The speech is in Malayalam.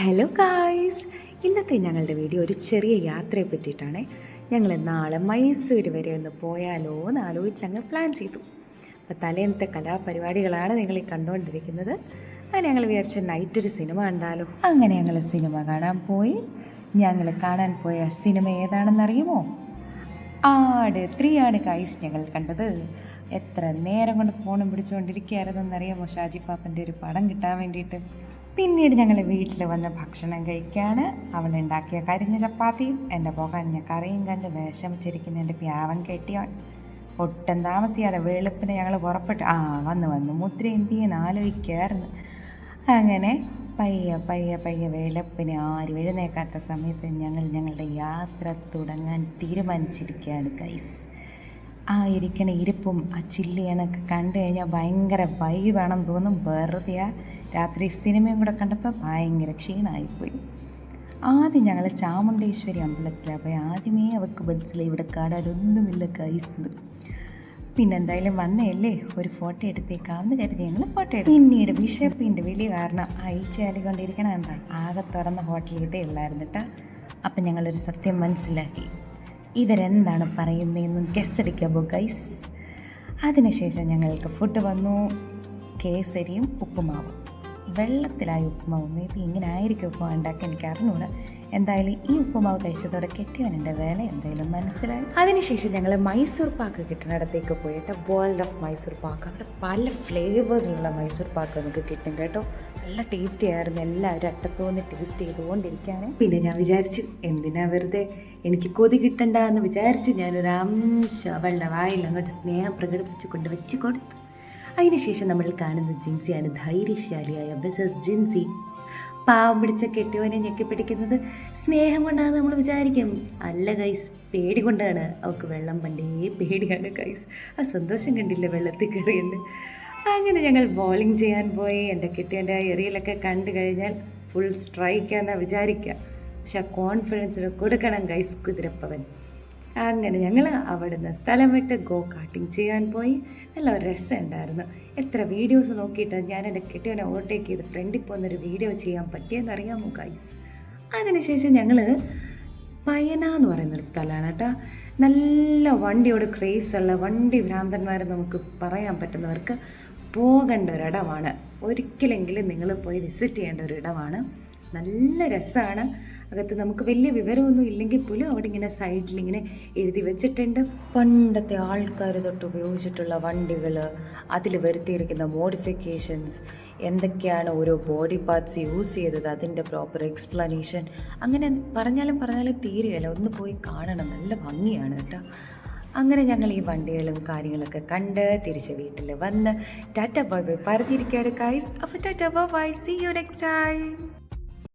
ഹലോ ഗായ്സ്, ഇന്നത്തെ ഞങ്ങളുടെ വീഡിയോ ഒരു ചെറിയ യാത്രയെ പറ്റിയിട്ടാണ്. ഞങ്ങൾ നാളെ മൈസൂർ വരെ ഒന്ന് പോയാലോ എന്ന് ആലോചിച്ച് അങ്ങ് പ്ലാൻ ചെയ്തു. അപ്പോൾ തലേന്നത്തെ കലാപരിപാടികളാണ് നിങ്ങൾ ഈ കണ്ടുകൊണ്ടിരിക്കുന്നത്. അങ്ങനെ ഞങ്ങൾ വിചാരിച്ച നൈറ്റ് ഒരു സിനിമ കണ്ടാലോ. അങ്ങനെ ഞങ്ങൾ സിനിമ കാണാൻ പോയി. ഞങ്ങൾ കാണാൻ പോയ സിനിമ ഏതാണെന്നറിയുമോ? ആട് 3 ആണ് ഗായ്സ് ഞങ്ങൾ കണ്ടത്. എത്ര നേരം കൊണ്ട് ഫോണും പിടിച്ചുകൊണ്ടിരിക്കുകയായിരുന്നെന്നറിയാമോ ഷാജി പാപ്പൻ്റെ ഒരു പടം കിട്ടാൻ വേണ്ടിയിട്ട്. പിന്നീട് ഞങ്ങൾ വീട്ടിൽ വന്ന് ഭക്ഷണം കഴിക്കുകയാണ്. അവളുണ്ടാക്കിയ കരിഞ്ഞ ചപ്പാത്തിയും എൻ്റെ പുകഞ്ഞ കറിയും കണ്ട് വിഷമിച്ചിരിക്കുന്ന എൻ്റെ പ്യാവൻ കെട്ടിയവൻ. ഒട്ടും താമസിയാതെ വെളുപ്പിന് ഞങ്ങൾ പുറപ്പെട്ട് വന്ന് മുദ്ര എന്ത് ചെയ്യുന്ന ആലോചിക്കുകയായിരുന്നു. അങ്ങനെ പയ്യെ വെളുപ്പിന് ആരും എഴുന്നേക്കാത്ത സമയത്ത് ഞങ്ങളുടെ യാത്ര തുടങ്ങാൻ തീരുമാനിച്ചിരിക്കുകയാണ് ഗൈസ്. ഇരിക്കണ ഇരിപ്പും ചില്ലിയണൊക്കെ കണ്ടു കഴിഞ്ഞാൽ ഭയങ്കര വൈബാണെന്ന് തോന്നും. വെറുതെ രാത്രി സിനിമയും കൂടെ കണ്ടപ്പോൾ ഭയങ്കര ക്ഷീണമായിപ്പോയി. ആദ്യം ഞങ്ങൾ ചാമുണ്ടേശ്വരി അമ്പലത്തിലാണ് പോയി. ആദ്യമേ അവർക്ക് മനസ്സിലായി ഇവിടെ കാണാനൊന്നുമില്ല ഗൈസ്. പിന്നെ എന്തായാലും വന്നതല്ലേ, ഒരു ഫോട്ടോ എടുത്തേക്കാമെന്ന് കരുതി ഞങ്ങൾ ഫോട്ടോ എടുത്തു. പിന്നീട് വിശപ്പിൻ്റെ വിളി കാരണം അയച്ചാലിക്കൊണ്ടിരിക്കണം. എന്താ ആകെ തുറന്ന ഹോട്ടലിൽ ഇതേ ഉള്ളായിരുന്നു കേട്ടോ. അപ്പം ഞങ്ങളൊരു സത്യം മനസ്സിലാക്കി, ഇവരെന്താണ് പറയുന്നതെന്ന് ഗസ്സടിക്കാമോ ഗൈസ്. അതിനുശേഷം ഞങ്ങൾക്ക് ഫുഡ് വന്നു. കേസരിയും ഉപ്പുമാവും, വെള്ളത്തിലായ ഉപ്പുമാവ്. മേ ബി ഇങ്ങനെ ആയിരിക്കും ഉപ്പുമാവ് ഉണ്ടാക്കി, എനിക്ക് അറിഞ്ഞൂടെ. എന്തായാലും ഈ ഉപ്പുമാവ് കഴിച്ചതോടെ കെട്ടിയവനെൻ്റെ വില എന്തായാലും മനസ്സിലായി. അതിനുശേഷം ഞങ്ങൾ മൈസൂർ പാക്ക് കിട്ടുന്നിടത്തേക്ക് പോയിട്ട് വേൾഡ് ഓഫ് മൈസൂർ പാക്ക്. അവിടെ പല ഫ്ലേവേഴ്സിലുള്ള മൈസൂർ പാക്ക് നമുക്ക് കിട്ടും കേട്ടോ. നല്ല ടേസ്റ്റി ആയിരുന്നു. എല്ലാവരും അട്ടത്തോന്ന് ടേസ്റ്റ് ചെയ്തുകൊണ്ടിരിക്കുകയാണ്. പിന്നെ ഞാൻ വിചാരിച്ചു എന്തിനാ വെറുതെ എനിക്ക് കൊതി കിട്ടണ്ട എന്ന് വിചാരിച്ച് ഞാനൊരു അംശം അവളുടെ വായിൽ അങ്ങോട്ട് സ്നേഹം പ്രകടിപ്പിച്ച് കൊണ്ട് വെച്ച് കൊടുത്തു. അതിനുശേഷം നമ്മൾ കാണുന്ന ജിൻസിയാണ്, ധൈര്യശാലിയായ മിസ്സസ് ജിൻസി. പാവം പിടിച്ച കെട്ടിയോനെ ഞെക്കിപ്പിടിക്കുന്നത് സ്നേഹം കൊണ്ടാണ് നമ്മൾ വിചാരിക്കും. അല്ല ഗൈസ്, പേടി കൊണ്ടാണ്. അവൾക്ക് വെള്ളം പണ്ടേ പേടിയാണ് ഗൈസ്. സന്തോഷം കണ്ടില്ല വെള്ളത്തിൽ കയറിയുണ്ട്. അങ്ങനെ ഞങ്ങൾ ബോളിംഗ് ചെയ്യാൻ പോയി. എൻ്റെ കെട്ടിയോൻ്റെ എറിയലൊക്കെ കണ്ടു കഴിഞ്ഞാൽ ഫുൾ സ്ട്രൈക്കാന്നാണ് വിചാരിക്കുക. പക്ഷെ കോൺഫിഡൻസിന് കൊടുക്കണം ഗൈസ് കുതിരപ്പവൻ. അങ്ങനെ ഞങ്ങൾ അവിടുന്ന് സ്ഥലം വിട്ട് ഗോ കാർട്ടിങ് ചെയ്യാൻ പോയി. നല്ല രസമുണ്ടായിരുന്നു. എത്ര വീഡിയോസ് നോക്കിയിട്ട് ഞാൻ എൻ്റെ കെട്ടിയവനെ ഓവർടേക്ക് ചെയ്ത് ഫ്രണ്ടിൽ പോകുന്നൊരു വീഡിയോ ചെയ്യാൻ പറ്റിയെന്നറിയാമോ ഗൈസ്. അതിനുശേഷം ഞങ്ങൾ പയന എന്ന് പറയുന്നൊരു സ്ഥലമാണ് കേട്ടോ. നല്ല വണ്ടിയോട് ക്രേസുള്ള വണ്ടി ഭ്രാന്തന്മാർ നമുക്ക് പറയാൻ പറ്റുന്നവർക്ക് പോകേണ്ട ഒരിടമാണ്. ഒരിക്കലെങ്കിലും നിങ്ങൾ പോയി വിസിറ്റ് ചെയ്യേണ്ട ഒരിടമാണ്. നല്ല രസമാണ്. അകത്ത് നമുക്ക് വലിയ വിവരമൊന്നും ഇല്ലെങ്കിൽ പോലും അവിടെ ഇങ്ങനെ സൈഡിലിങ്ങനെ എഴുതി വെച്ചിട്ടുണ്ട്. പണ്ടത്തെ ആൾക്കാർ തൊട്ട് ഉപയോഗിച്ചിട്ടുള്ള വണ്ടികൾ, അതിൽ വരുത്തിയിരിക്കുന്ന മോഡിഫിക്കേഷൻസ്, എന്തൊക്കെയാണ് ഓരോ ബോഡി പാർട്സ് യൂസ് ചെയ്തത്, അതിൻ്റെ പ്രോപ്പർ എക്സ്പ്ലനേഷൻ. അങ്ങനെ പറഞ്ഞാലും തീരുകയില്ല. ഒന്ന് പോയി കാണണം. നല്ല ഭംഗിയാണ് കേട്ടോ. അങ്ങനെ ഞങ്ങൾ ഈ വണ്ടികളും കാര്യങ്ങളൊക്കെ കണ്ട് തിരിച്ച് വീട്ടിൽ വന്ന് ടാറ്റ ബൈ ബൈ പറഞ്ഞിരിക്കുകയാണ് ഗൈസ്. അപ്പോൾ tata bye bye, see you next time.